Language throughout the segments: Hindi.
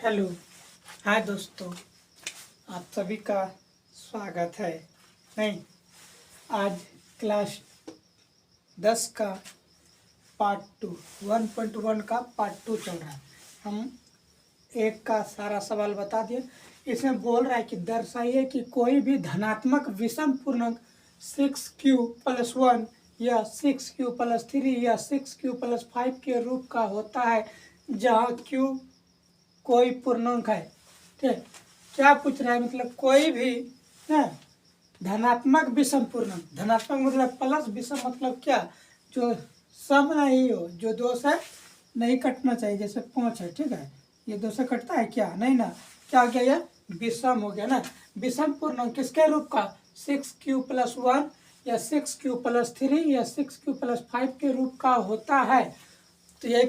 हेलो। हाय दोस्तों, आप सभी का स्वागत है। नहीं, आज क्लास 10 का पार्ट 2 1.1 का पार्ट 2 चल रहा है। हम एक का सारा सवाल बता दिए। इसमें बोल रहा है कि दर्शाइए कि कोई भी धनात्मक विषम पूर्णांक 6q+1 या 6q+3 या 6q+5 के रूप का होता है, जहाँ q कोई पूर्णांक है। ठीक, क्या पूछ रहा है? मतलब कोई भी है धनात्मक विषम पूर्णांक। धनात्मक मतलब प्लस, विषम मतलब क्या? जो सम नहीं हो, जो दो से नहीं कटना चाहिए। जैसे 5 है, ठीक है, ये 2 से कटता है क्या? नहीं ना। क्या हो गया? ये विषम हो गया ना। विषम पूर्णांक किसके रूप का? 6q+1 या 6q+3 या 6q+5 के रूप का होता है। तो ये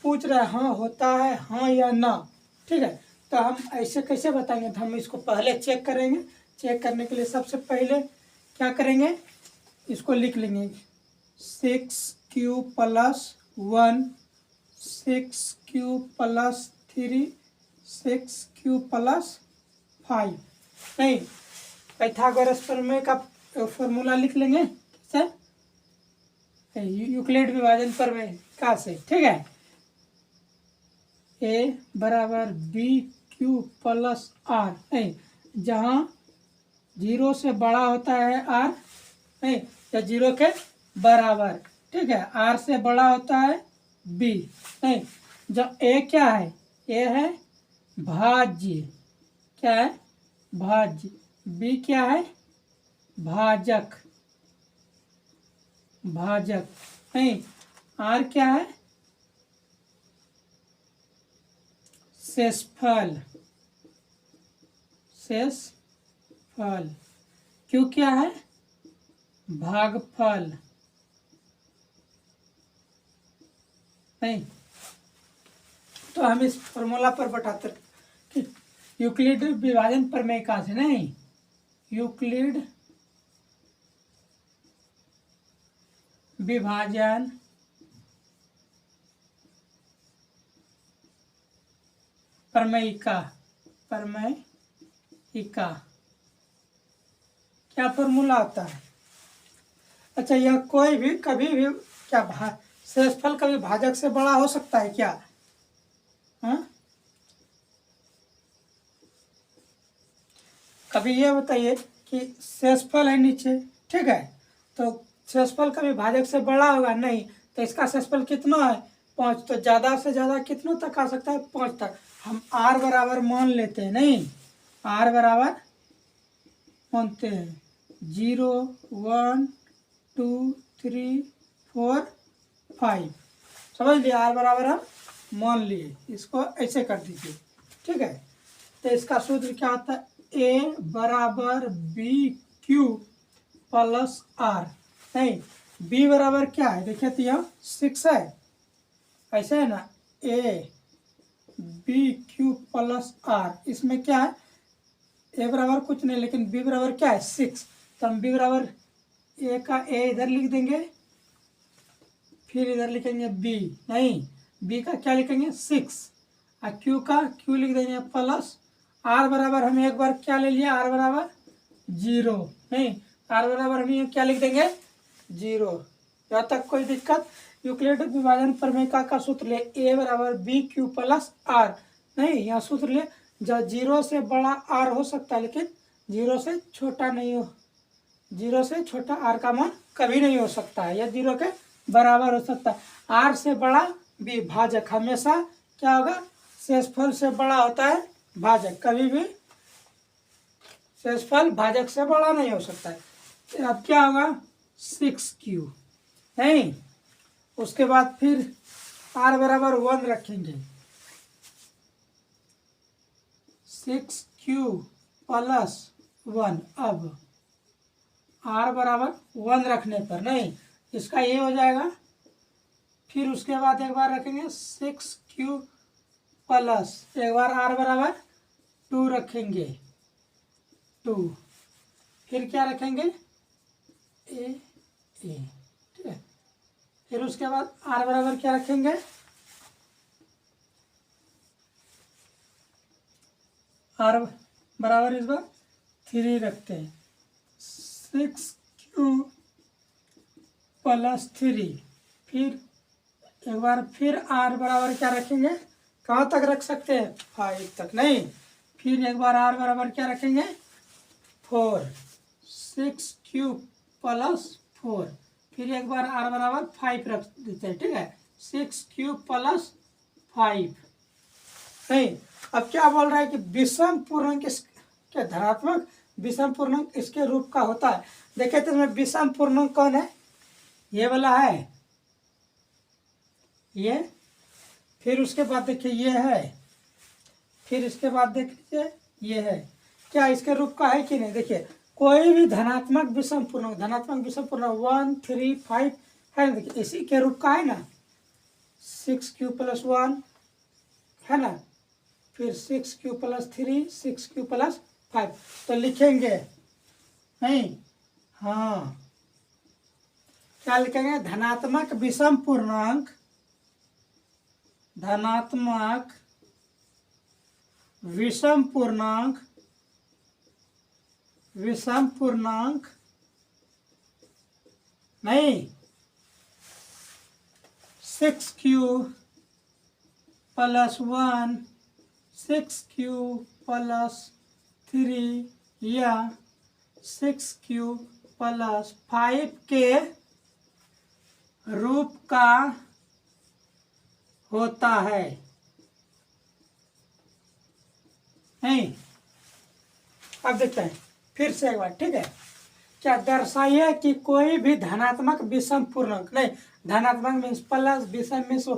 पूछ रहा है हाँ होता है, हाँ या ना। ठीक है, तो हम ऐसे कैसे बताएंगे? तो हम इसको पहले चेक करेंगे। चेक करने के लिए सबसे पहले क्या करेंगे? इसको लिख लेंगे 6q+1 6q+3 6q+5। नहीं, पाइथागोरस प्रमेय का फॉर्मूला लिख लेंगे सर, यूक्लिड विभाजन प्रमेय का से। ठीक है, ए बराबर बी क्यू प्लस आर। नहीं, जहाँ 0 से बड़ा होता है आर, नहीं, या 0 के बराबर। ठीक है, आर से बड़ा होता है बी। नहीं, जब ए क्या है? ए है भाज्य। क्या है? भाज्य। बी क्या है? भाजक। भाजक। नहीं, आर क्या है? शेषफल। शेषफल। क्यू क्या है? भागफल। नहीं, तो हम इस फॉर्मूला पर बैठाते कि यूक्लिड विभाजन प्रमेय का से। नहीं, यूक्लिड विभाजन प्रमेयिका। प्रमेयिका क्या फॉर्मूला आता है? अच्छा, यह कोई भी कभी भी क्या शेषफल कभी भाजक से बड़ा हो सकता है क्या? हाँ, कभी ये बताइए कि शेषफल है नीचे, ठीक है, तो शेषफल कभी भाजक से बड़ा होगा? नहीं। तो इसका शेषफल कितना है? 5। तो ज़्यादा से ज़्यादा कितनों तक आ सकता है? 5 तक। हम आर बराबर मान लेते हैं। नहीं, आर बराबर मानते हैं 0 1 2 3 4 5। समझ लिया? आर बराबर हम मान लिए, इसको ऐसे कर दीजिए। ठीक है, तो इसका सूत्र क्या होता है? ए बराबर बी क्यू प्लस आर। नहीं, बी बराबर क्या है? देखिए तो यह 6 है, ऐसे है ना। A B Q plus R, इसमें क्या है? ए बराबर कुछ नहीं, लेकिन बी बराबर क्या है? 6। तो हम बी बराबर ए का ए इधर लिख देंगे, फिर इधर लिखेंगे बी। नहीं, बी का क्या लिखेंगे? 6, और क्यू का क्यू लिख देंगे प्लस। आर बराबर हम एक बार क्या ले लिया? आर बराबर 0। नहीं, आर बराबर हम क्या लिख देंगे? 0। यहाँ तक कोई दिक्कत? यूक्लिड विभाजन प्रमेय का सूत्र ले, ए बराबर बी क्यू प्लस आर। नहीं, यहाँ सूत्र ले, जब 0 से बड़ा आर हो सकता है, लेकिन 0 से छोटा नहीं हो। 0 से छोटा आर का मान कभी नहीं हो सकता है, या 0 के बराबर हो सकता है। आर से बड़ा बी, भाजक हमेशा क्या होगा? शेषफल से बड़ा होता है भाजक। कभी भी शेषफल भाजक से बड़ा नहीं हो सकता है। अब क्या होगा? 6q। नहीं, उसके बाद फिर आर बराबर 1 रखेंगे। 6q+1। अब आर बराबर 1 रखने पर, नहीं, इसका ये हो जाएगा। फिर उसके बाद एक बार रखेंगे 6q प्लस, एक बार आर बराबर 2 रखेंगे, 2। फिर क्या रखेंगे? ए। ठीक है, फिर उसके बाद आर बराबर क्या रखेंगे? आर बराबर इस बार 3 रखते हैं, 6q प्लस 3, फिर एक बार फिर आर बराबर क्या रखेंगे, कहाँ तक रख सकते हैं, 5 तक नहीं, फिर एक बार आर बराबर क्या रखेंगे, 4, 6q प्लस 4, फिर एक बार आर बराबर 5 रख देते हैं, ठीक है, 6q प्लस 5। नहीं, अब क्या बोल रहा है कि विषम पूर्णांक क्या धनात्मक विषम पूर्णांक इसके रूप का होता है। देखिए तो इसमें विषम पूर्णांक कौन है, ये वाला है, ये, फिर उसके बाद देखिए ये है, फिर इसके बाद देख लीजिए ये है, क्या इसके रूप का है कि नहीं। देखिए कोई भी धनात्मक विषम पूर्णांक 1, 3, 5 है ना, देखिए इसी के रूप का है ना, 6q प्लस 1 है ना, फिर 6q प्लस 3, 6q प्लस 5, तो लिखेंगे नहीं, हाँ क्या लिखेंगे, धनात्मक विषम पूर्णांक, धनात्मक विषम पूर्णांक, विषम पूर्णांक नहीं, 6q प्लस 1, 6q प्लस 3 या 6q प्लस 5 के रूप का होता है। नहीं, अब देखते हैं फिर से एक बार, ठीक है, क्या दर्शाइए कि कोई भी धनात्मक विषम पूर्णांक, नहीं धनात्मक मीन्स प्लस, विषम मीन्स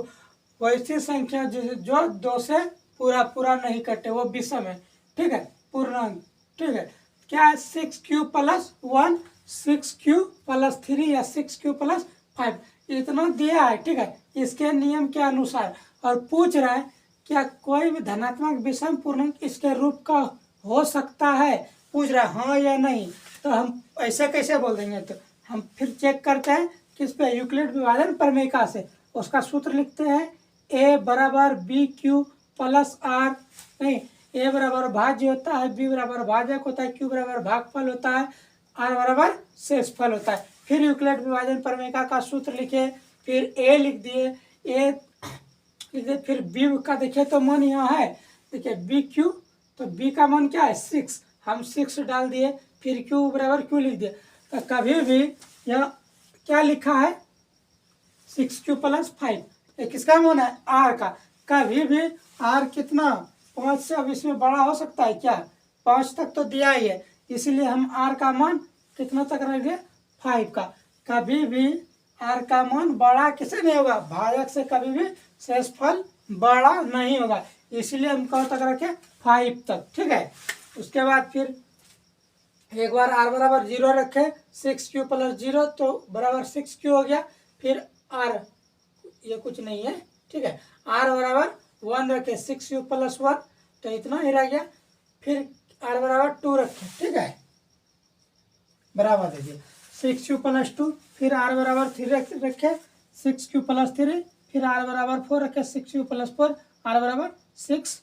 वैसी संख्या जो 2 से पूरा पूरा नहीं कटे वो विषम है, ठीक है, पूर्णांक, ठीक है, क्या है 6q प्लस 1, 6q प्लस 3 या 6q प्लस 5, इतना दिया है, ठीक है, इसके नियम के अनुसार, और पूछ रहा है क्या कोई भी धनात्मक विषम पूर्णांक इसके रूप का हो सकता है, पूछ रहा है हाँ या नहीं। तो हम ऐसे कैसे बोल देंगे, तो हम फिर चेक करते हैं किस पे, यूक्लिड विभाजन प्रमेय से, उसका सूत्र लिखते हैं, a बराबर बी क्यू प्लस आर, नहीं a बराबर भाज्य होता है, b बराबर भाजक होता है, q बराबर भागफल होता है, r बराबर शेषफल होता है। फिर यूक्लिड विभाजन प्रमेय का सूत्र लिखे, फिर a लिख दिए, a लिख दिए, फिर b का देखिए तो मान यहाँ है, देखिए बी क्यू, तो b का मान क्या है 6, हम 6 डाल दिए, फिर q बराबर q लिख दिए, तो कभी भी यह क्या लिखा है 6q प्लस 5, ये किसका मान है, r का, कभी भी r कितना 5 से अब इसमें बड़ा हो सकता है क्या, 5 तक तो दिया ही है, इसीलिए हम r का मान कितना तक रख दिए 5 का, कभी भी r का मान बड़ा किसे नहीं होगा, भाजक से कभी भी शेषफल बड़ा नहीं होगा, इसीलिए हम कहाँ तक रखे 5 तक, ठीक है। उसके बाद फिर एक बार r बराबर 0 रखे, 6q प्लस 0 तो बराबर 6q हो गया, फिर r ये कुछ नहीं है, ठीक है, r बराबर 1 रखे, 6q प्लस 1 तो इतना ही रह गया, फिर r बराबर 2 रखे, ठीक है, बराबर देखिए 6q प्लस 2, फिर r बराबर 3 रखे, 6q प्लस 3, फिर r बराबर 4 रखे, 6q प्लस 4, r बराबर 6q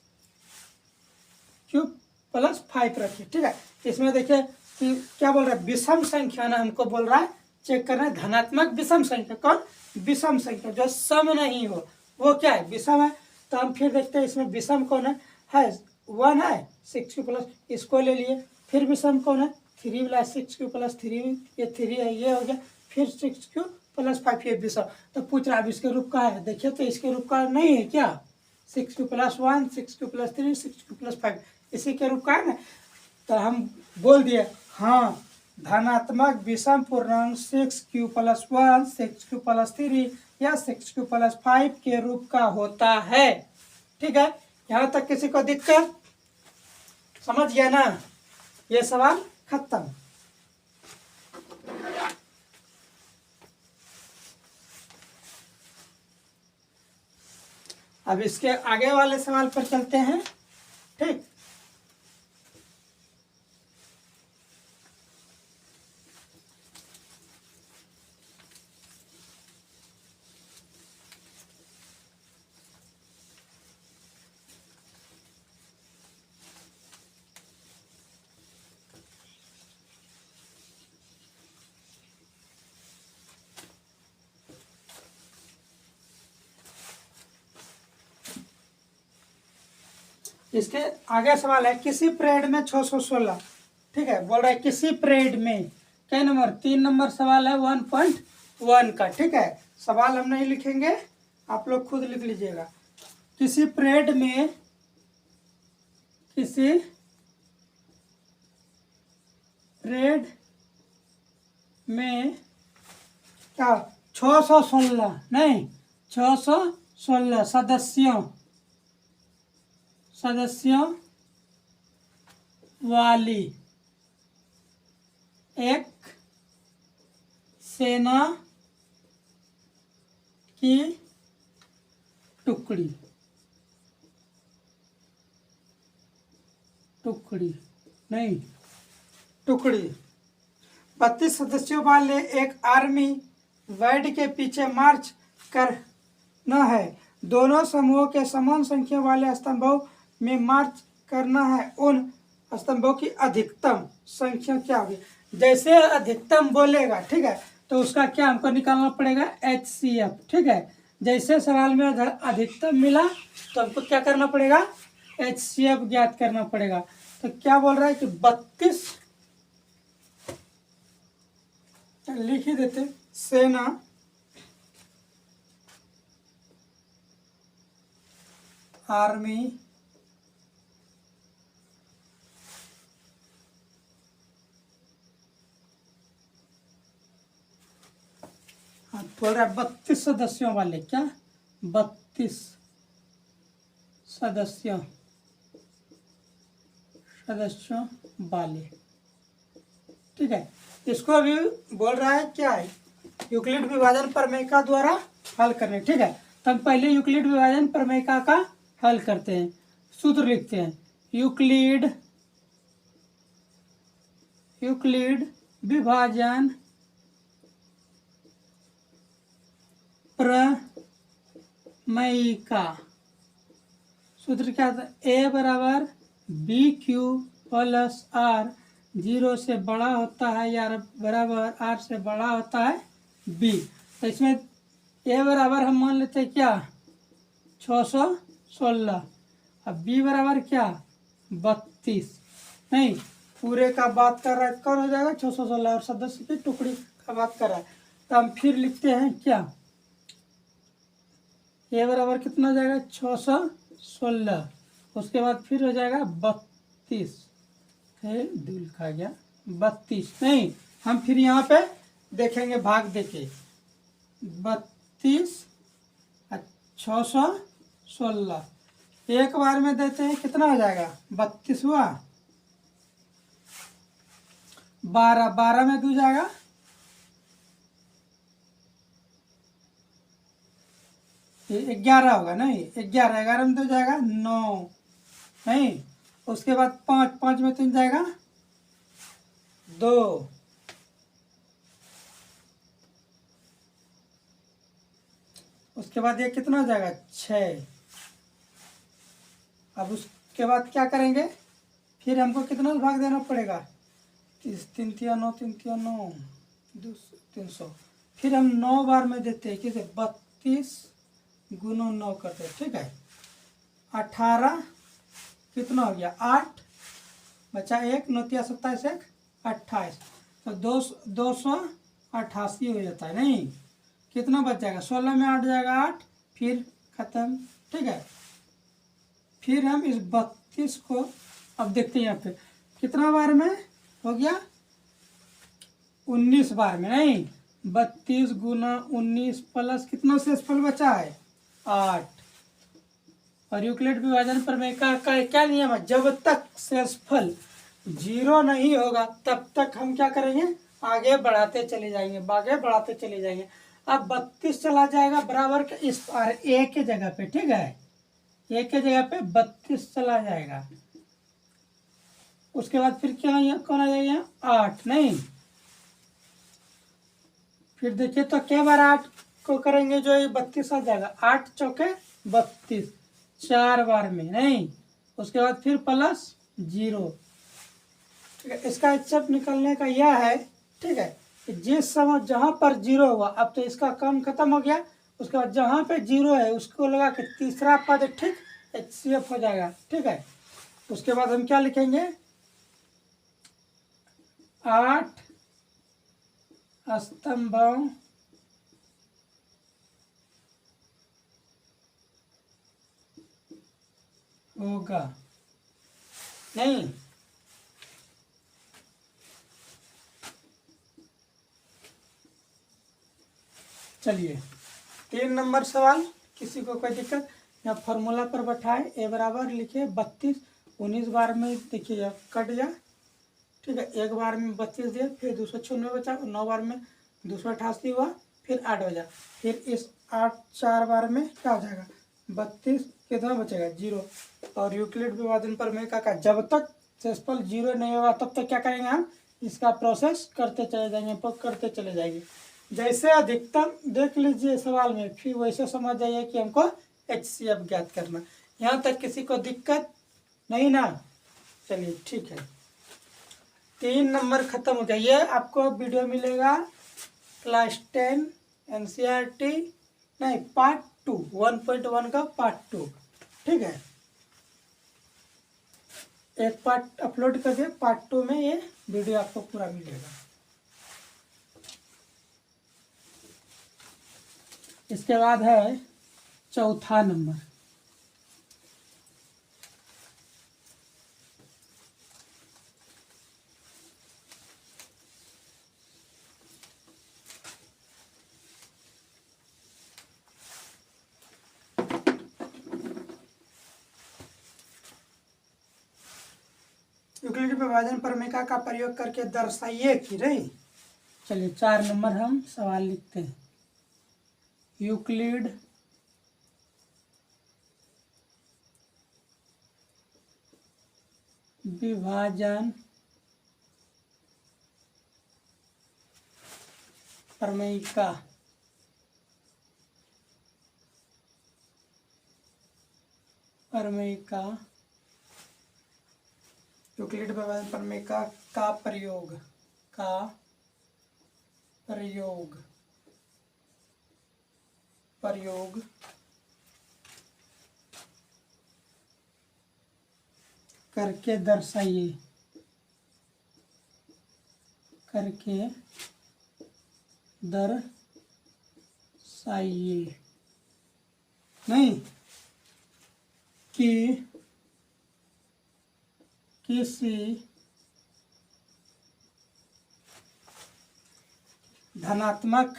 प्लस 5 रखे, ठीक है। इसमें देखिए कि क्या बोल रहा है, विषम संख्या ना हमको बोल रहा है चेक करना है, धनात्मक विषम संख्या, कौन विषम संख्या जो सम नहीं हो वो क्या है, विषम है। तो हम फिर देखते हैं इसमें विषम कौन है 1 है, 6q प्लस, इसको ले लिए, फिर विषम कौन है 3 वाला, 6q प्लस 3, ये 3 है, ये हो गया, फिर 6q प्लस 5, ये विषम। तो पूछ रहा है अब इसके रूप का है, देखिए तो इसके रूप का नहीं है क्या, 6q plus 1, 6q plus 3, 6q plus 5 इसी के रूप का है ना, तो हम बोल दिए हाँ धनात्मक विषम पूर्णांक 6q प्लस 1, 6q प्लस 3 या 6q प्लस 5 के रूप का होता है, ठीक है। यहाँ तक किसी को दिक्कत, समझ गया ना, ये सवाल खत्म। अब इसके आगे वाले सवाल पर चलते हैं, ठीक। इसके आगे सवाल है किसी परेड में 616, ठीक है, बोल रहा है किसी परेड में, क्या नंबर 3 नंबर सवाल है 1.1 का, ठीक है। सवाल हम नहीं लिखेंगे, आप लोग खुद लिख लीजिएगा। किसी परेड में, किसी परेड में क्या 616 नहीं 616 सदस्यों वाली एक सेना की टुकड़ी नहीं टुकड़ी 32 सदस्यों वाले एक आर्मी वर्ड के पीछे मार्च करना है। दोनों समूहों के समान संख्या वाले स्तंभों में मार्च करना है। उन स्तंभों की अधिकतम संख्या क्या होगी? जैसे अधिकतम बोलेगा, ठीक है, तो उसका क्या हमको निकालना पड़ेगा? HCF, ठीक है। जैसे सवाल में अधिकतम मिला तो हमको क्या करना पड़ेगा? HCF ज्ञात करना पड़ेगा। तो क्या बोल रहा है कि 32, लिख ही देते, सेना आर्मी बोल रहा है 32 सदस्यों वाले, क्या 32 सदस्यों वाले, ठीक है। इसको भी बोल रहा है क्या है? यूक्लिड विभाजन प्रमेय द्वारा हल करने, ठीक है। तो हम पहले यूक्लिड विभाजन प्रमेय का हल करते हैं। सूत्र लिखते हैं, यूक्लिड विभाजन प्रमेय का सूत्र क्या था? A बराबर BQ प्लस R 0 से बड़ा होता है या बराबर R से बड़ा होता है B। तो इसमें A बराबर हम मान लेते हैं क्या? 616। अब B बराबर क्या? 32। नहीं, पूरे का बात कर रहा है, कौन हो जाएगा? 616 और सदस्य की टुकड़ी का बात कर रहा है। तो हम फिर लिखते हैं क्या? A बराबर कितना हो जाएगा? 616। उसके बाद फिर हो जाएगा 32, फिर दो लिखा गया 32। नहीं, हम फिर यहाँ पे देखेंगे भाग देके, 32 और 616 एक बार में देते हैं, कितना हो जाएगा? 32 हुआ, 12 में 2 जाएगा, 11 होगा। नहीं, 11 में 2 जाएगा 9, नहीं, उसके बाद 5 में 3 जाएगा 2, उसके बाद ये कितना हो जाएगा? 6। अब उसके बाद क्या करेंगे? फिर हमको कितना भाग देना पड़ेगा? 30 3 3 9 3 3 9 300। फिर हम 9 बार में देते हैं, किसे? 32 गुना 9 करते हैं, ठीक है। 18 कितना हो गया? 8 बचा 1, 9 3 27 1 28, तो 288 हो जाता है। नहीं, कितना बच जाएगा? 16 में 8 जाएगा 8, फिर खत्म, ठीक है। फिर हम इस 32 को अब देखते हैं यहाँ पे कितना बार में हो गया? 19 बार में। नहीं, 32 गुना 19 प्लस कितना शेषफल बचा है? 8। और यूक्लिड विभाजन प्रमेय का क्या नियम है? जब तक शेषफल 0 नहीं होगा तब तक हम क्या करेंगे? आगे बढ़ाते चले जाएंगे, आगे बढ़ाते चले जाएंगे। अब 32 चला जाएगा बराबर के इस पार A के जगह पे, ठीक है, A के जगह पे 32 चला जाएगा। उसके बाद फिर क्या कौन आ जाएगा? 8। नहीं, फिर देखिए तो क्या बार 8 को करेंगे जो ये 32 आ जाएगा, 8 चौके 32, 4 बार में। नहीं, उसके बाद फिर प्लस 0, ठीक है। इसका HCF निकलने का यह है, ठीक है, कि जिस समय जहाँ पर 0 हुआ, अब तो इसका काम खत्म हो गया, उसके बाद जहाँ पे 0 है उसको लगा के तीसरा पद, ठीक, HCF हो जाएगा, ठीक है। उसके बाद हम क्या लिखेंगे, 8 स्तंभों होगा। नहीं, चलिए 3 नंबर सवाल, किसी को कोई दिक्कत, या फॉर्मूला पर बैठाए, ए बराबर लिखिए 32, 19 बार में देखिए कट गया, ठीक है, एक बार में 32 दिया, फिर 296 बचा, 9 बार में 288 हुआ, फिर 8 बचा, फिर इस 8 4 बार में क्या हो जाएगा, 32, कितना बचेगा, 0। और यूक्लिड विभाजन प्रमेय का जब तक सेसफल 0 नहीं होगा तब तक क्या करेंगे हम, इसका प्रोसेस करते चले जाएंगे, करते चले जाएंगे। जैसे अधिकतम देख लीजिए सवाल में, फिर वैसे समझ जाइए कि हमको HCF ज्ञात करना। यहाँ तक किसी को दिक्कत नहीं ना, चलिए ठीक है। 3 नंबर खत्म हो गया। ये आपको वीडियो मिलेगा क्लास 10 NCERT नहीं पार्ट 2 1.1 का पार्ट 2, ठीक है। एक पार्ट अपलोड कर दिया, पार्ट 2 में ये वीडियो आपको पूरा मिलेगा। इसके बाद है चौथा नंबर, यूक्लिड विभाजन प्रमेय का प्रयोग करके दर्शाइए कि नहीं। चलिए 4 नंबर हम सवाल लिखते हैं। यूक्लिड विभाजन प्रमेय का यूक्लिड विभाजन प्रमेय का प्रयोग करके दर्शाइए, नहीं कि किसी धनात्मक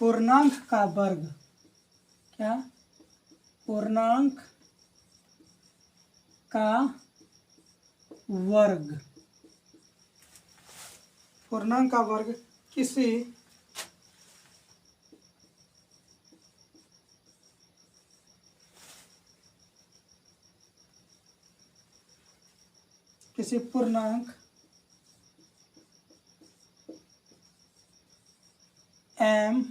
पूर्णांक का वर्ग, क्या पूर्णांक का वर्ग, किसी पूर्णांक m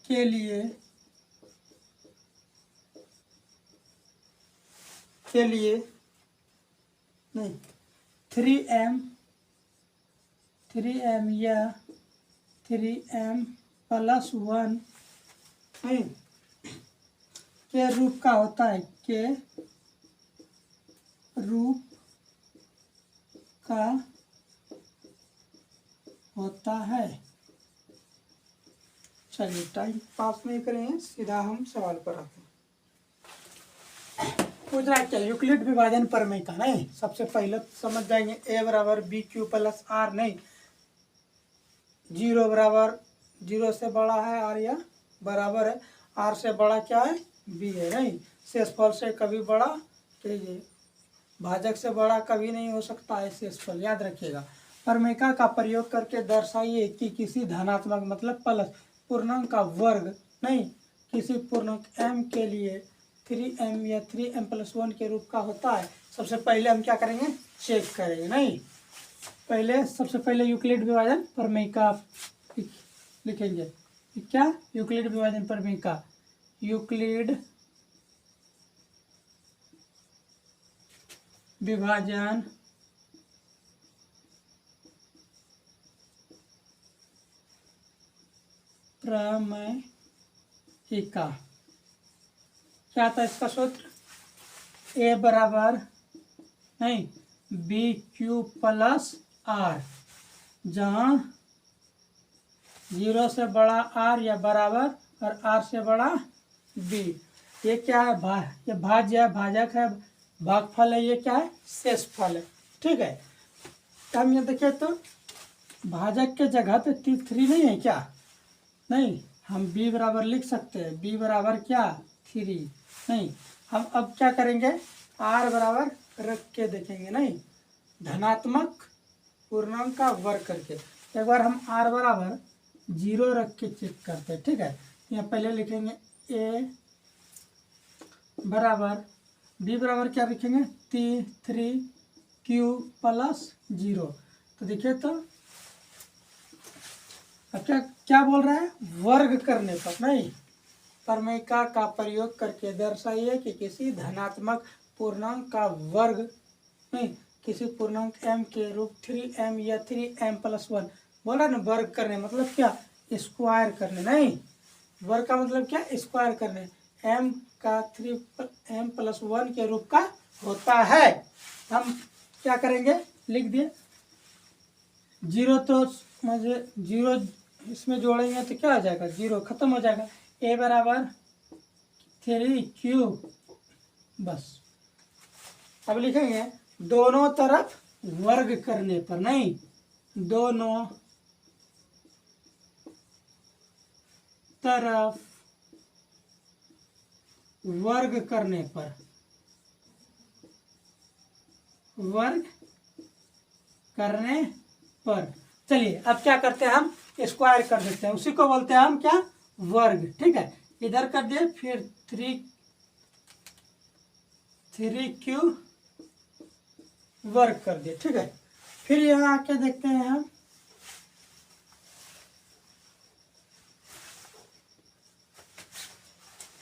के लिए नहीं 3m या 3m+1 नहीं के रूप का होता है, के रूप का होता है। चलिए टाइम पास नहीं करेंगे, सीधा हम सवाल पर आते हैं। पूछ रहा है क्या, यूक्लिड विभाजन प्रमेय का, नहीं सबसे पहले समझ जाएंगे a बराबर BQ + R, नहीं 0 बराबर 0 से बड़ा है r, या बराबर है r से बड़ा क्या है b है, नहीं शेषफल से कभी बड़ा, ठीक भाजक से बड़ा कभी नहीं हो सकता है शेषफल, याद रखिएगा। प्रमेय का प्रयोग करके दर्शाइए कि किसी धनात्मक मतलब प्लस पूर्णांक का वर्ग, नहीं किसी पूर्णांक m के लिए 3m या 3m+1 के रूप का होता है। सबसे पहले हम क्या करेंगे, चेक करेंगे, नहीं सबसे पहले यूक्लिड विभाजन प्रमेय का लिखेंगे। क्या यूक्लिड विभाजन प्रमेय का, यूक्लिड विभाजन प्रमेयिका। क्या था इसका सूत्र? ए बराबर नहीं बी क्यू प्लस आर, जहाँ 0 से बड़ा आर या बराबर और आर से बड़ा बी। ये क्या है? ये भाज्य है, भाजक है, भागफल है, ये क्या है? शेषफल है। ठीक है, हम ये देखिए तो भाजक के जगह पे 3 नहीं है क्या? नहीं, हम b बराबर लिख सकते हैं, b बराबर क्या? 3। नहीं, हम अब क्या करेंगे? r बराबर रख के देखेंगे। नहीं, धनात्मक पूर्णांक का वर्ग करके एक बार हम r बराबर 0 रख के चेक करते हैं। ठीक है, यहाँ पहले लिखेंगे a बराबर, b बराबर क्या लिखेंगे? 3q plus 0। तो देखिए तो अब क्या क्या बोल रहा है? वर्ग करने पर। नहीं, प्रमेयिका का प्रयोग करके दर्शाइए कि किसी धनात्मक पूर्णांक का वर्ग, नहीं किसी पूर्णांक m के रूप 3m या 3m प्लस 1। बोला ना वर्ग करने मतलब क्या? स्क्वायर करने। नहीं, वर्ग का मतलब क्या? स्क्वायर करने। m का 3m प्लस 1 के रूप का होता है। हम क्या करेंगे? लिख दिए 0, तो मुझे 0 इसमें जोड़ेंगे तो क्या हो जाएगा? 0 खत्म हो जाएगा। a बराबर 3q, बस। अब लिखेंगे दोनों तरफ वर्ग करने पर। नहीं, दोनों तरफ वर्ग करने पर, वर्ग करने पर। चलिए अब क्या करते हैं? हम स्क्वायर कर देते हैं, उसी को बोलते हैं हम क्या? वर्ग। ठीक है, इधर कर दिए, फिर 3q वर्ग कर दिए। ठीक है, फिर यहाँ आके देखते हैं हम,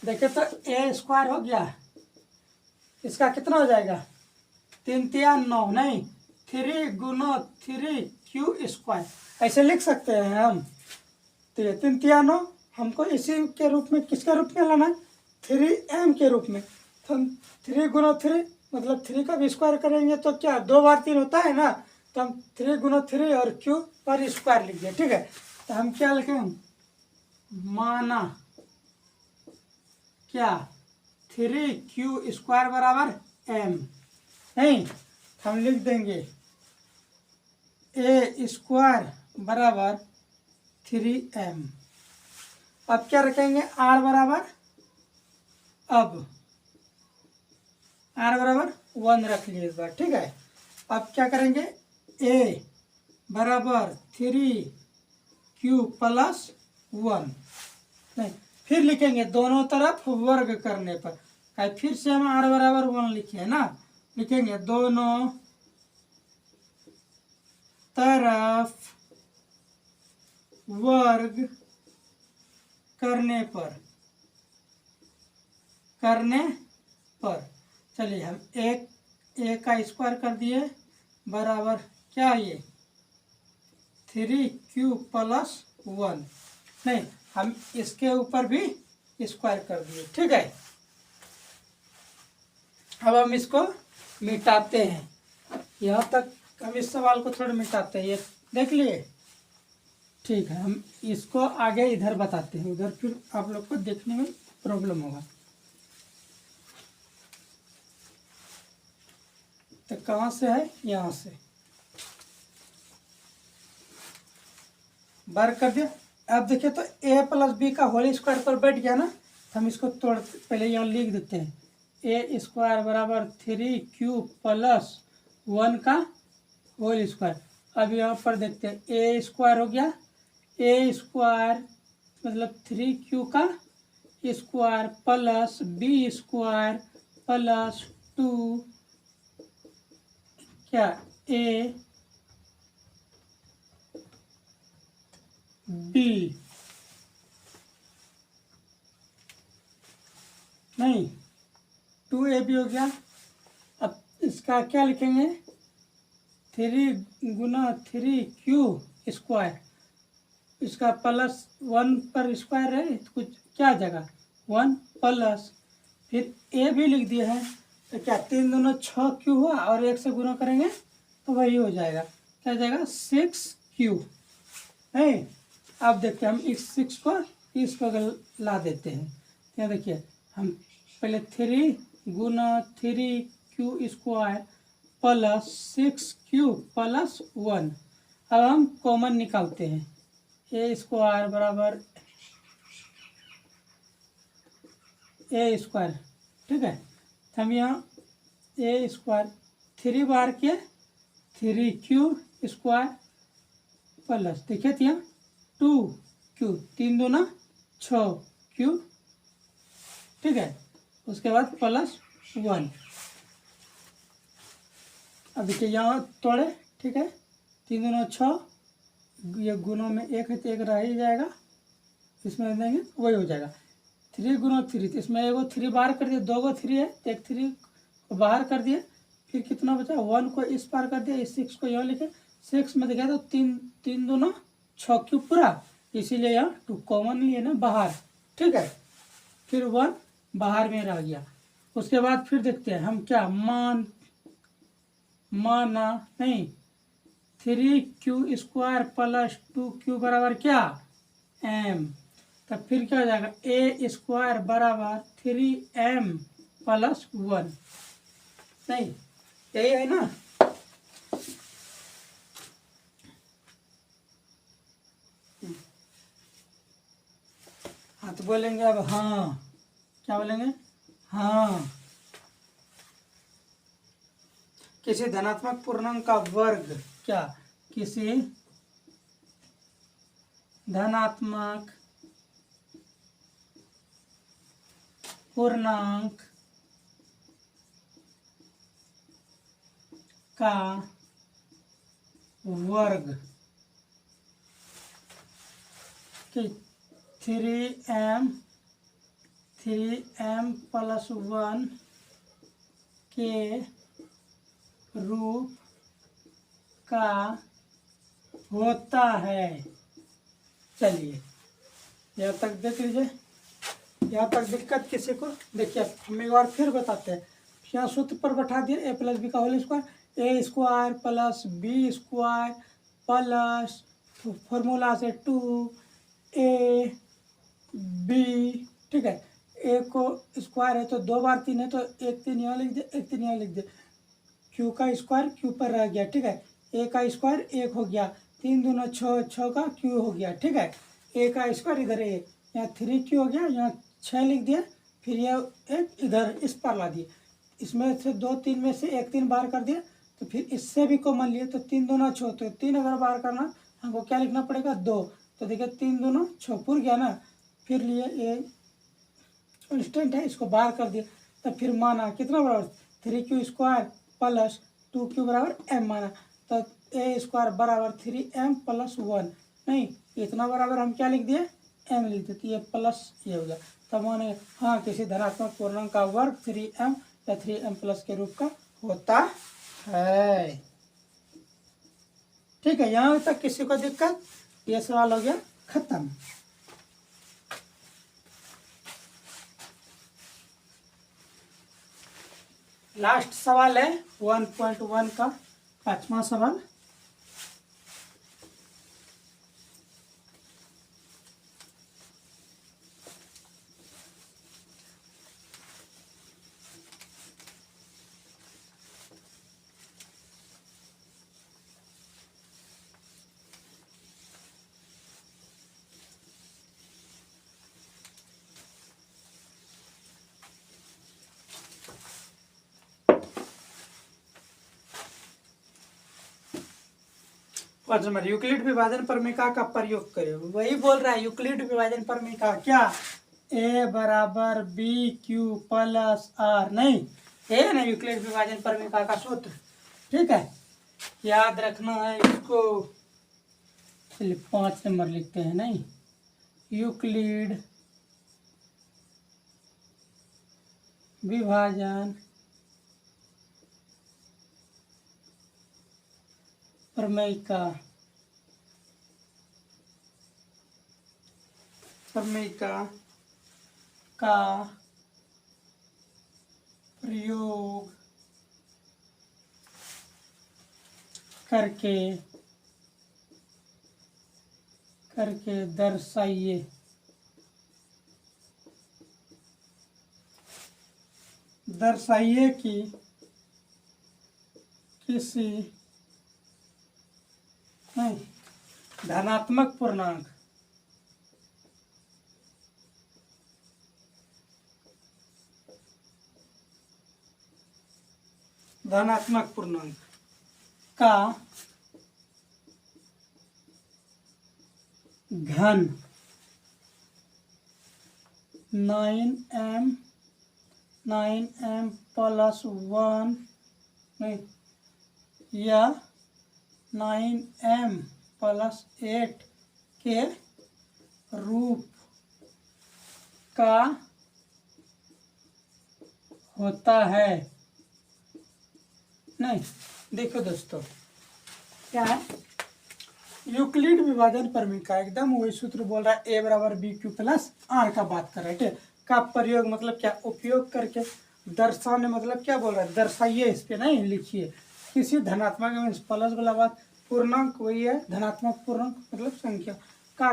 देखिए तो a स्क्वायर हो गया, इसका कितना हो जाएगा? 3 तिया 9। नहीं, 3 गुना 3q स्क्वायर, ऐसे लिख सकते हैं हम। तो ये 3 तिया 9 हमको इसी के रूप में, किसके रूप में लाना है? 3m के रूप में। तो हम 3 गुना 3 मतलब 3 का भी स्क्वायर करेंगे तो क्या 2 बार 3 होता है ना, तो हम 3 गुना 3 और q पर स्क्वायर लिख दिए। ठीक है, तो हम क्या लिखेंगे? माना क्या? 3q स्क्वायर बराबर m। नहीं, हम लिख देंगे a स्क्वायर बराबर 3m। अब क्या रखेंगे? r बराबर, अब r बराबर 1 रख लिए इस बार। ठीक है, अब क्या करेंगे? a बराबर 3q प्लस 1। नहीं, फिर लिखेंगे दोनों तरफ वर्ग करने पर। फिर से हम r बराबर 1 लिखे है ना, लिखेंगे दोनों तरफ वर्ग करने पर, करने पर। चलिए हम a का स्क्वायर कर दिए बराबर क्या? ये 3q प्लस 1। नहीं, हम इसके ऊपर भी स्क्वायर कर दिए। ठीक है, अब हम इसको मिटाते हैं। यहाँ तक हम इस सवाल को थोड़ा मिटाते हैं, ये देख लिए। ठीक है, हम इसको आगे इधर बताते हैं, उधर फिर आप लोग को देखने में प्रॉब्लम होगा। तो कहाँ से है? यहाँ से वर्ग कर दिया। अब देखिए तो a प्लस बी का होल स्क्वायर पर बैठ गया ना, तो हम इसको तोड़ पहले यहाँ लिख देते हैं। a स्क्वायर बराबर 3q प्लस 1 का होल स्क्वायर। अब यहाँ पर देखते हैं a स्क्वायर हो गया, a स्क्वायर मतलब 3q का square plus b square plus 2 क्या a b। नहीं, 2ab हो गया। अब इसका क्या लिखेंगे? 3 गुना 3q स्क्वायर इसका प्लस 1 पर स्क्वायर है तो कुछ क्या जगह 1 प्लस फिर ए भी लिख दिया है तो क्या 3 दूना 6 क्यू हुआ और 1 से गुना करेंगे तो वही हो जाएगा क्या जाएगा 6 क्यू है। अब देखते हैं हम इस 6 को इस पर ला देते हैं। यहाँ देखिए हम पहले 3 गुना 3 Q square plus 6 Q plus 1। अब हम कॉमन निकालते हैं ए स्क्वायर बराबर ए स्क्वायर ठीक है। तो हम यहाँ ए स्क्वायर 3 बार किया 3 क्यू स्क्वायर प्लस देखिए तो यहाँ 2 क्यू 3 दूना 6 क्यू ठीक है। उसके बाद प्लस 1। अब देखिए यहाँ तोड़े ठीक है 3 दूना 6 ये गुणों में 1 है तो 1 रह ही जाएगा इसमें देंगे वही हो जाएगा 3 गुना 3 तो इसमें एगो 3 बाहर कर दिया 2 गो 3 है तो एक 3 को बाहर कर दिया फिर कितना बचा 1 को इस पार कर दिया इस 6 को यहाँ लिखे 6 में देखा तो 3 दूना 6 क्यूब पूरा इसीलिए यहाँ 2 कॉमन लिए ना बाहर ठीक है। फिर 1 बाहर में रह गया। उसके बाद फिर देखते हैं हम क्या माना नहीं 3 क्यू स्क्वायर प्लस 2 क्यू बराबर क्या m। तब फिर क्या हो जाएगा ए स्क्वायर बराबर 3m प्लस 1 नहीं यही है ना। हाँ तो बोलेंगे अब हाँ क्या बोलेंगे हाँ किसी धनात्मक पूर्णांक का वर्ग क्या किसी धनात्मक पूर्णांक का वर्ग कि 3m प्लस 1 के रूप का होता है। चलिए यहाँ तक देख लीजिए। यहाँ तक दिक्कत किसी को देखिए हम एक बार फिर बताते हैं। यहाँ सूत्र पर बैठा दिए ए प्लस बी का whole square A square plus B square plus formula से 2ab ठीक है। ए को स्क्वायर है तो 2 बार 3 है तो 1 3 यहाँ लिख दे 1 3 यहाँ लिख दे क्यू का स्क्वायर क्यू पर रह गया ठीक है। ए का स्क्वायर 1 हो गया 3 दूना 6 6 का क्यू हो गया ठीक है। ए का स्क्वायर इधर ए यहाँ 3 क्यू हो गया यहाँ 6 लिख दिया फिर यह एक इधर इस पर ला दिए इसमें से 2 3 में से 1 3 बाहर कर दिया तो फिर इससे भी कॉमन लिए तो 3 दूना 6 तो 3 अगर बाहर करना हमको क्या लिखना पड़ेगा 2 तो देखिए 3 दूना 6 पूर गया ना। फिर लिए ए इंस्टेंट है इसको बाहर कर दिया तो फिर माना कितना बराबर 3 क्यू स्क्वायर प्लस 2 क्यू बराबर m माना तो ए स्क्वायर बराबर 3m प्लस 1 नहीं इतना बराबर हम क्या लिख दिए m लिख दिए तो ये प्लस ये हो गया। तब माने हाँ किसी धनात्मक पूर्णांक का वर्ग 3m या 3m प्लस के रूप का होता है। ठीक है यहाँ तक किसी को दिक्कत ये सवाल हो गया खत्म। लास्ट सवाल है 1.1 का 5वां सवाल। पांच नंबर यूक्लिड विभाजन प्रमेय का प्रयोग करें। वही बोल रहा है यूक्लिड विभाजन प्रमेय का क्या ए बराबर बी क्यू प्लस आर नहीं ए ना यूक्लिड विभाजन प्रमेय का सूत्र ठीक है। याद रखना है इसको। चलिए 5 नंबर लिखते हैं नहीं यूक्लिड विभाजन प्रमेय का समीकरण का प्रयोग करके दर्शाइए। दर्शाइए कि किसी धनात्मक पूर्णांक का घन 9m प्लस 1 नहीं या 9m प्लस 8 के रूप का होता है। नहीं, देखो दोस्तों क्या है, यूक्लिड विभाजन प्रमेय का एकदम वही सूत्र बोल रहा है, ए बराबर बी क्यू प्लस आर का बात कर रहे हैं। का प्रयोग मतलब क्या, उपयोग करके दर्शाने मतलब क्या बोल रहा है, दर्शाइए, इस पे नहीं लिखिए किसी धनात्मक मीन्स प्लस वाला बात, पूर्णांक वही है धनात्मक पूर्णांक मतलब संख्या का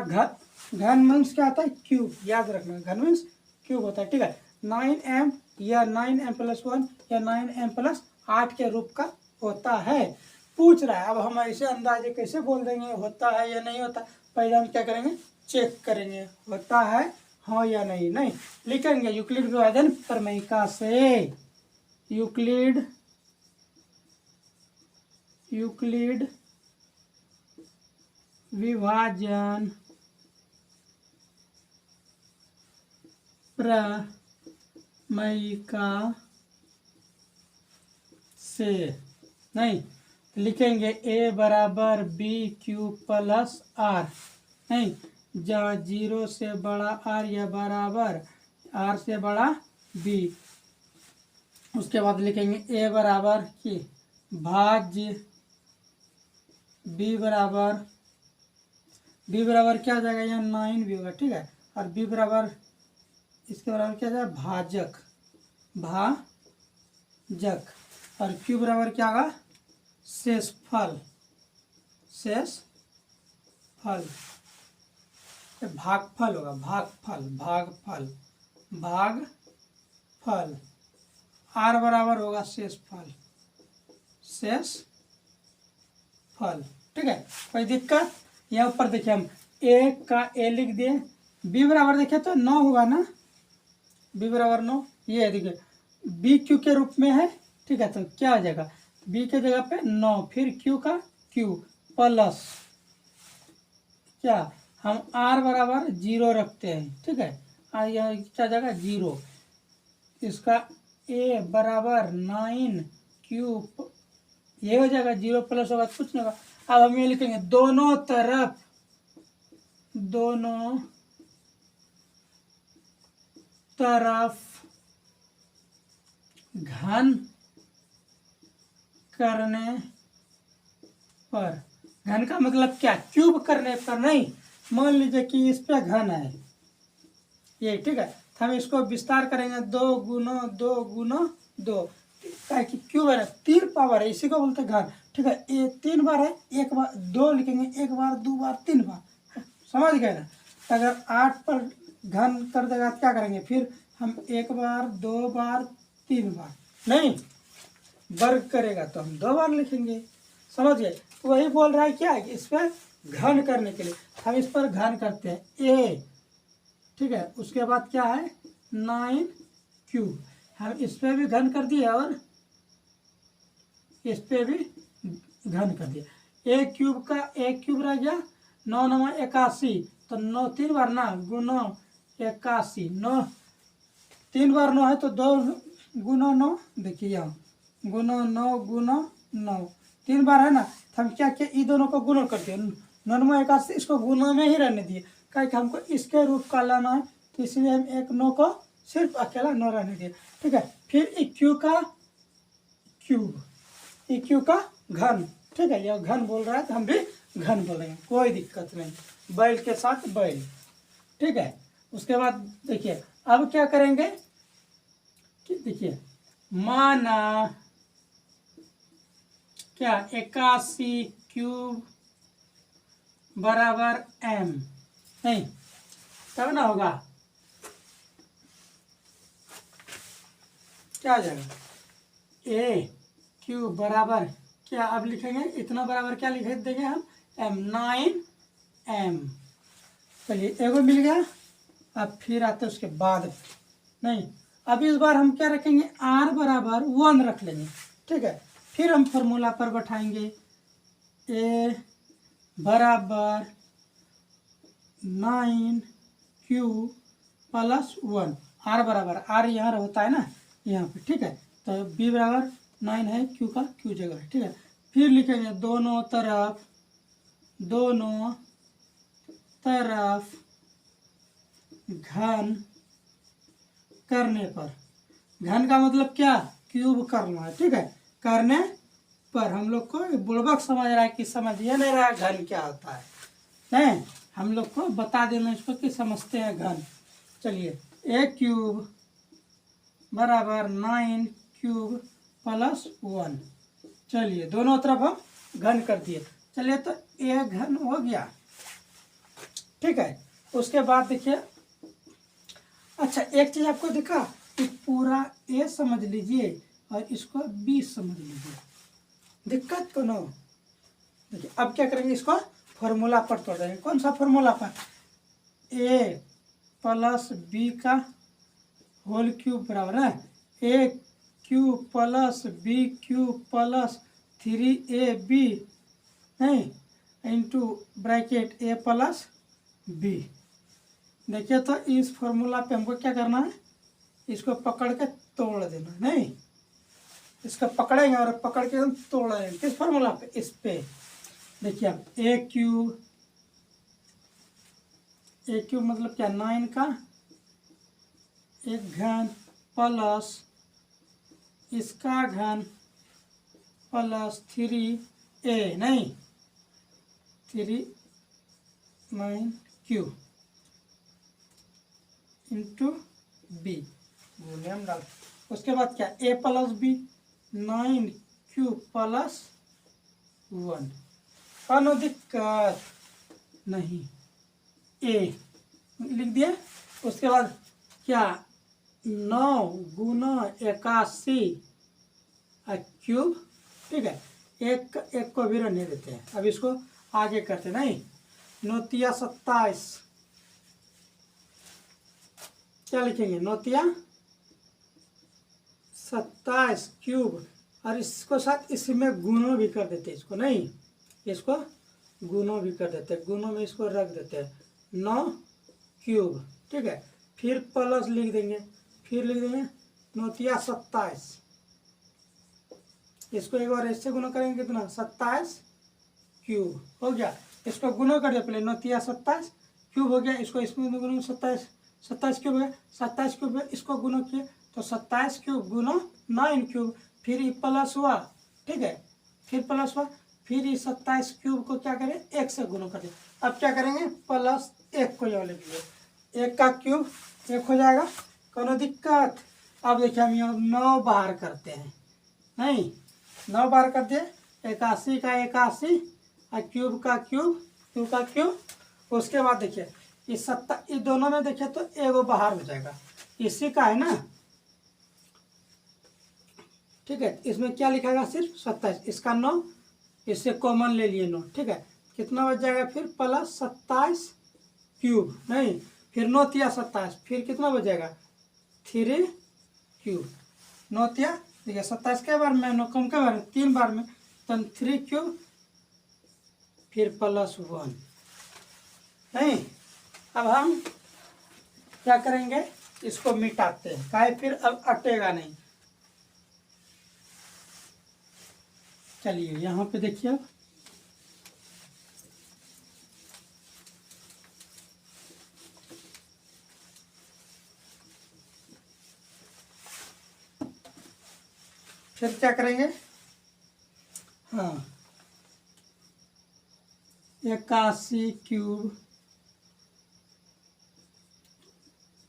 घन मीन्स क्या आता है, क्यूब, याद रखना घन मीन्स क्यूब होता है। ठीक है, 9m या 9m प्लस 1 या 9m प्लस 8 के रूप का होता है पूछ रहा है। अब हम ऐसे अंदाजे कैसे बोल देंगे होता है या नहीं होता, पहले हम क्या करेंगे, चेक करेंगे होता है हाँ या नहीं। नहीं लिखेंगे यूक्लिड विभाजन प्रमेयिका से, यूक्लिड विभाजन प्रमेयिका से नहीं लिखेंगे ए बराबर बी क्यू प्लस आर, नहीं जहाँ 0 से बड़ा आर या बराबर आर से बड़ा बी। उसके बाद लिखेंगे ए बराबर की भाज्य बी बराबर क्या आ जाएगा, यहाँ 9 भी होगा। ठीक है, और बी बराबर इसके बराबर क्या जाएगा, भाजक, और क्यू बराबर क्या होगा, शेषफल, भागफल होगा, भागफल, आर बराबर होगा शेषफल। ठीक है, कोई दिक्कत, यहाँ ऊपर देखिए हम ए का ए लिख दिए, बी बराबर देखिए तो 9 होगा ना, बी बराबर 9, ये देखिए बी क्यू के रूप में है। ठीक है, तो क्या आ जाएगा, बी के जगह पे 9, फिर क्यू का क्यू प्लस क्या, हम आर बराबर 0 रखते हैं। ठीक है, यहाँ क्या जाएगा 0, इसका ए बराबर 9 क्यूब, ये हो जाएगा 0 प्लस होगा कुछ नहीं होगा। अब हम ये लिखेंगे दोनों तरफ घन करने पर, घन का मतलब क्या, क्यूब करने पर नहीं, मान लीजिए कि इस पे घन है ये। ठीक है, हम इसको विस्तार करेंगे 2 गुना 2 गुना 2, क्या कि क्यूब है, 3 पावर है, इसी को बोलते हैं घन। ठीक है, ये 3 बार है, एक बार 2 लिखेंगे, एक बार 2 बार 3 बार, समझ गए ना। अगर 8 पर घन कर देगा क्या करेंगे, फिर हम 1 बार 2 बार 3 बार, नहीं वर्ग करेगा तो हम 2 बार लिखेंगे, समझ गए। तो वही बोल रहा है क्या है, इस पर घन करने के लिए हम इस पर घन करते हैं ए। ठीक है, उसके बाद क्या है 9 क्यूब, हम इस पर भी घन कर दिए और इस पे भी घन कर दिया। ए क्यूब का ए क्यूब रह गया, 9 9 81, तो 9 3 बार ना गुना 81, 9 3 बार 9 है तो 2 गुना 9, देखिए यहाँ गुना 9 गुना 9, 3 बार है ना, तो हम क्या किया, ये दोनों को गुना कर दिया, 9 9 81, इसको गुना में ही रहने दिए, क्या कि हमको इसके रूप का लाना है, तो इसलिए हम 1 9 को सिर्फ अकेला 9 रहने दिए। ठीक है, फिर इक्यू का क्यूब, इक्यू का घन। ठीक है, यह घन बोल रहा है तो हम भी घन बोलेंगे, कोई दिक्कत नहीं, बैल के साथ बैल। ठीक है, उसके बाद देखिए अब क्या करेंगे कि देखिए माना क्या 81 क्यूब बराबर m, नहीं तब ना होगा क्या आ जाएगा a क्यूब बराबर क्या, अब लिखेंगे इतना बराबर क्या लिख देंगे हम m 9m। चलिए एगो मिल गया। अब फिर आते उसके बाद नहीं, अब इस बार हम क्या रखेंगे r बराबर 1 रख लेंगे, ठीक है। फिर हम फॉर्मूला पर बैठाएंगे a बराबर 9q प्लस 1, r बराबर r यहाँ होता है ना यहाँ पे, ठीक है। तो b बराबर 9 है, q का q जगह, ठीक है। फिर लिखेंगे दोनों तरफ घन करने पर, घन का मतलब क्या क्यूब करना है, ठीक है। करने पर हम लोग को बुड़बक समझ रहा है कि समझिए नहीं रहा घन क्या होता है, नहीं हम लोग को बता देना इसको कि समझते हैं घन। चलिए a क्यूब बराबर 9 क्यूब प्लस 1, चलिए दोनों तरफ हम घन कर दिए। चलिए तो a घन हो गया, ठीक है। उसके बाद देखिए अच्छा एक चीज आपको दिखा कि पूरा a समझ लीजिए और इसको b समझ लीजिए, दिक्कत को नो। देखिए अब क्या करेंगे इसको फॉर्मूला पर तोड़ देंगे। कौन सा फॉर्मूला पर, a प्लस b का होल क्यूब बराबर है a cube plus b cube plus 3ab नहीं into bracket a plus b। देखिए तो इस फॉर्मूला पे हमको क्या करना है, इसको पकड़ के तोड़ देना, नहीं इसको पकड़ेंगे और पकड़ के हम तोड़ देंगे किस फॉर्मूला पे, इस पे। देखिए अब a क्यूब मतलब क्या 9 का एक घन प्लस इसका घन प्लस 3a नहीं 9q इंटू बी बोले हम डाल। उसके बाद क्या a plus B 9q plus 1, कोनो दिक्कत नहीं, a लिख दिया। उसके बाद क्या 9 गुना 81 क्यूब, ठीक है। एक को भी रहने देते हैं, अब इसको आगे करते नहीं 9 27, क्या लिखेंगे 9 27 क्यूब और इसको साथ इसमें गुणों भी कर देते हैं, इसको नहीं इसको गुणों भी कर देते हैं, गुणों में इसको रख देते हैं 9 क्यूब, ठीक है। फिर प्लस लिख देंगे, फिर लिख देंगे 9 27, इसको एक बार इससे गुना करेंगे कितना 27 क्यूब हो गया। इसको गुना कर दिया पहले 9 27 क्यूब हो गया, इसको इसमें गुना 27 क्यूब है, 27 क्यूब है, इसको गुना किए तो 27 क्यूब गुना 9 क्यूब, फिर ये प्लस हुआ, ठीक है। फिर प्लस हुआ, फिर ये 27 क्यूब को क्या करें 1 से गुना कर दिया। अब क्या करेंगे प्लस 1 को यहाँ लिख लिया, 1 का क्यूब 1 हो जाएगा, कोनो दिक्कत। अब देखिए हम यहाँ 9 बाहर करते हैं, नहीं 9 बार कर दिए 81 का 81 और क्यूब का क्यूब। उसके बाद देखिए इस दोनों में देखिए तो एगो बाहर हो जाएगा, इसी का है ना, ठीक है। इसमें क्या लिखेगा सिर्फ 27, इसका 9 इससे कॉमन ले लिए 9, ठीक है। कितना बच जाएगा फिर प्लस 27 क्यूब नहीं, फिर 9 तिया 27, फिर कितना बच जाएगा 3 क्यूब, 9 तिया देखिए 27 के बार में 9 कम के बार में 3 बार में तो 3 क्यूब फिर प्लस 1 नहीं। अब हम क्या करेंगे इसको मिटाते हैं, काहे फिर अब अटेगा नहीं। चलिए यहाँ पे देखिए अब फिर क्या करेंगे, हाँ 81 cube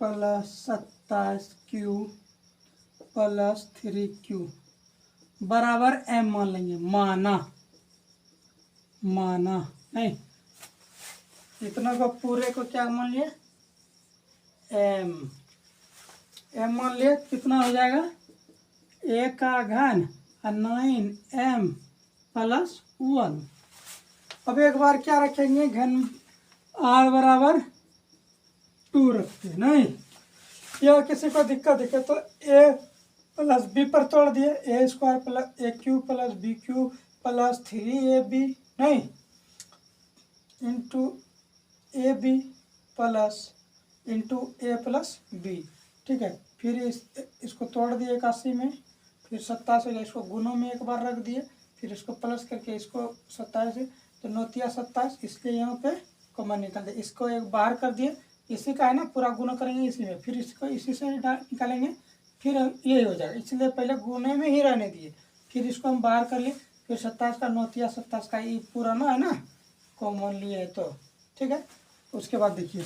plus 27Q plus 3Q बराबर M मान लेंगे। माना नहीं, इतना को पूरे को क्या मान लिए, M मान लिए। कितना हो जाएगा, A का घन 9M प्लस 1। अब एक बार क्या रखेंगे, घन R बराबर 2 रखते हैं नहीं। या किसी को दिक्कत दिखे तो A प्लस B पर तोड़ दिए, A² plus AQ plus BQ plus 3AB नहीं into AB plus into A plus B। ठीक है, फिर इसको तोड़ दिए 81 में, फिर 27 हो गया, इसको गुणों में एक बार रख दिए, फिर इसको प्लस करके इसको 27 है तो 9×27, इसलिए यहाँ पे कॉमन निकाल दे। इसको एक बाहर कर दिए, इसी का है ना, पूरा गुना करेंगे इसी में, फिर इसको इसी से निकालेंगे, फिर यही हो जाएगा। इसलिए पहले गुने में ही रहने दिए, फिर इसको हम बाहर कर लिए, फिर 27 का 9×27 का ये पूरा ना है ना, कॉमन लिए है तो ठीक है। उसके बाद देखिए,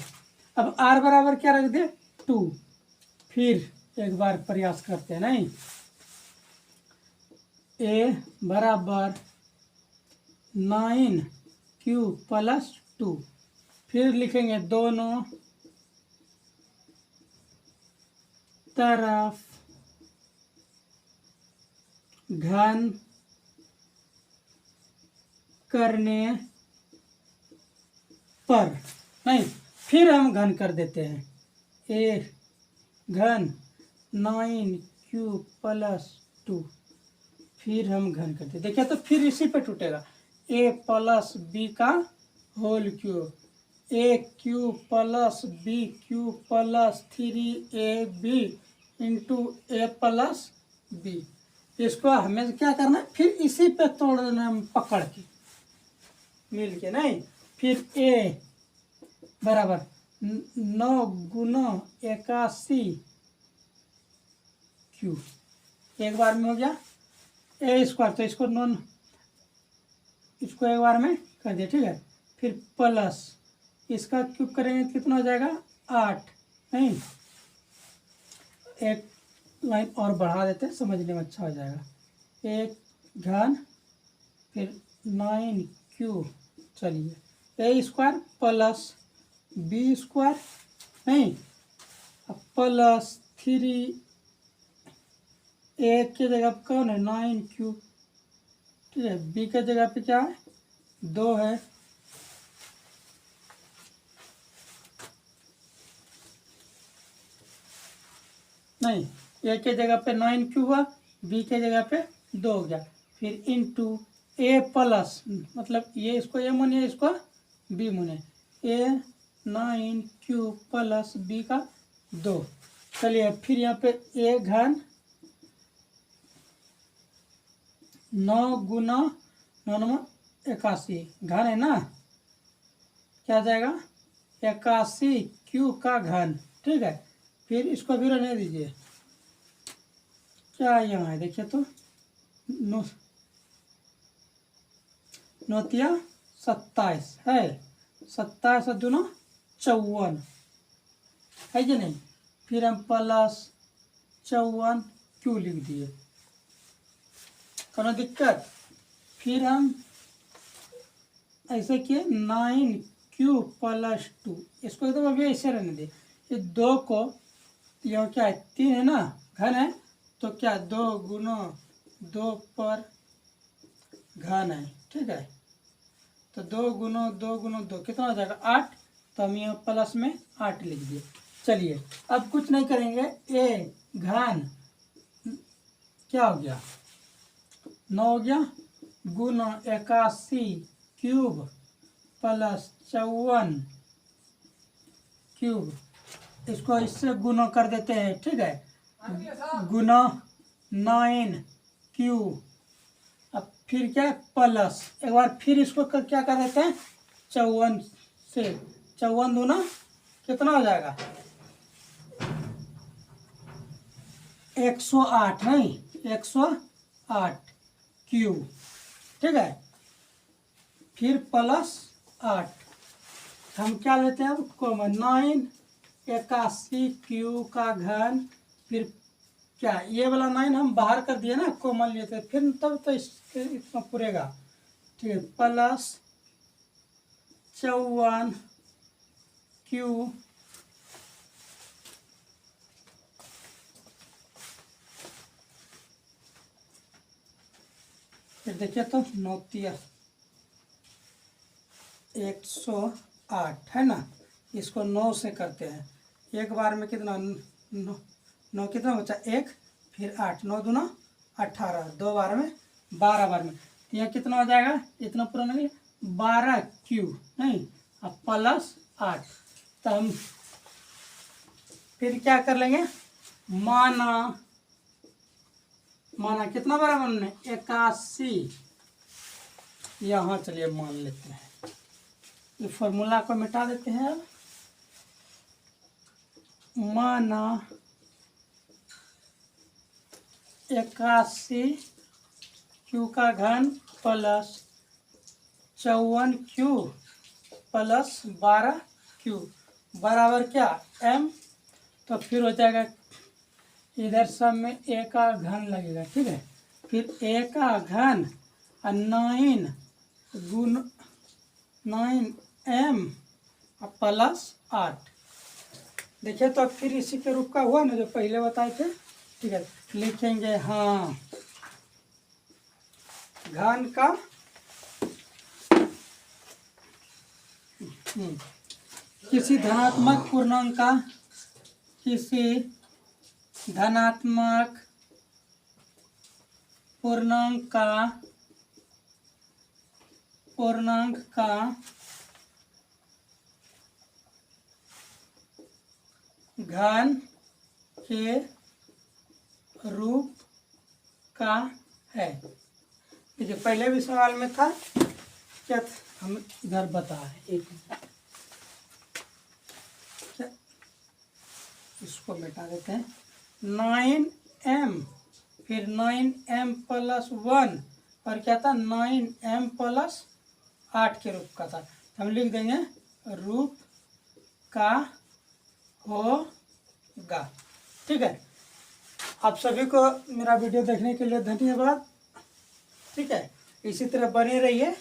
अब R बराबर क्या रख दिए 2। फिर एक बार प्रयास करते हैं नहीं, A बराबर 9Q प्लस 2। फिर लिखेंगे दोनों तरफ घन करने पर नहीं, फिर हम घन कर देते हैं। A घन 9Q प्लस 2, फिर हम घन करते, देखिए तो फिर इसी पे टूटेगा। A प्लस B का whole cube, AQ plus BQ plus 3AB into A plus B। इसको हमें क्या करना है, फिर इसी पे तोड़ना पकड़ के मिल के नहीं। फिर A बराबर 9 गुना 81Q, एक बार में हो गया A², तो इसको इसको एक बार में कर दिया। ठीक है, फिर प्लस इसका क्यूब करेंगे कितना हो जाएगा 8 नहीं, एक लाइन और बढ़ा देते हैं, समझने में अच्छा हो जाएगा। एक घन फिर 9Q, चलिए A² प्लस B² नहीं, प्लस 3 A की जगह पर कौन है 9Q। ठीक है, B की जगह पे क्या है 2 है, नहीं A के जगह पे 9Q हुआ, B के जगह पे 2 हो गया, फिर इंटू A प्लस, मतलब ये इसको A मानिए, इसको B मानिए, A 9Q प्लस B का 2। चलिए फिर यहाँ पे A घन 9 गुना 9 81 घन है ना, क्या जाएगा 81Q का घन। ठीक है, फिर इसको भी रहने दीजिए, क्या यहाँ है देखिए तो 9×27 है, 27 और 2 54 है कि नहीं। फिर हम प्लस 54Q लिख दिए, कोनो दिक्कत। फिर हम ऐसे किए 9Q प्लस 2, इसको एकदम अभी ऐसे रहने दे। ये 2 को, यह क्या है 3 है ना, घन है तो क्या 2 गुना 2 पर घन है। ठीक है, तो 2 गुना 2 गुना 2 कितना हो जाएगा 8, तो हम यहाँ प्लस में 8 लिख दिए। चलिए अब कुछ नहीं करेंगे, A घन क्या हो गया 9 हो गया गुना 81 प्लस 54 क्यूब, इसको इससे गुना कर देते हैं। ठीक है, गुना 9Q, अब फिर क्या है प्लस, एक बार फिर इसको क्या कर देते हैं 54 से, 54 दूना कितना हो जाएगा 108 नहीं, 108 क्यूब। ठीक है, फिर प्लस 8, हम क्या लेते हैं अब कॉमन 9 81 क्यू का घन, फिर क्या ये वाला 9 हम बाहर कर दिए ना, कॉमन लिए थे, फिर तब तो इसके इतना पूरेगा, ठीक है, प्लस 54 क्यू फिर देखिए तो 9 तिया 108 है ना, इसको 9 से करते हैं, एक बार में कितना 9 कितना बचा 1, फिर 8, 9 दूना 18, 2 बार में 12 बार में, तो यह कितना हो जाएगा, इतना पूरा नहीं 12 क्यू नहीं, अब प्लस 8, तो हम फिर क्या कर लेंगे, माना कितना बराबर में 81, यहाँ चलिए मान लेते हैं, इस फॉर्मूला को मिटा देते हैं, अब माना 81 क्यू का घन प्लस 54 क्यू प्लस 12 क्यू बराबर क्या m, तो फिर हो जाएगा इधर सब में a का घन लगेगा, ठीक है, फिर a का घन 9 गुण 9m प्लस 8, देखिए तो फिर इसी के रूप का हुआ ना जो पहले बताए थे, ठीक है, लिखेंगे हाँ घन का किसी धनात्मक पूर्णांक का, किसी धनात्मक पूर्णांक का घन के रूप का है, ये जो पहले भी सवाल में था, क्या हम इधर बताए, एक क्या इसको मिटा देते हैं, 9m फिर 9m प्लस 1 और क्या था 9m प्लस 8 के रूप का था, तो हम लिख देंगे रूप का होगा, ठीक है। आप सभी को मेरा वीडियो देखने के लिए धन्यवाद, ठीक है, इसी तरह बने रहिए।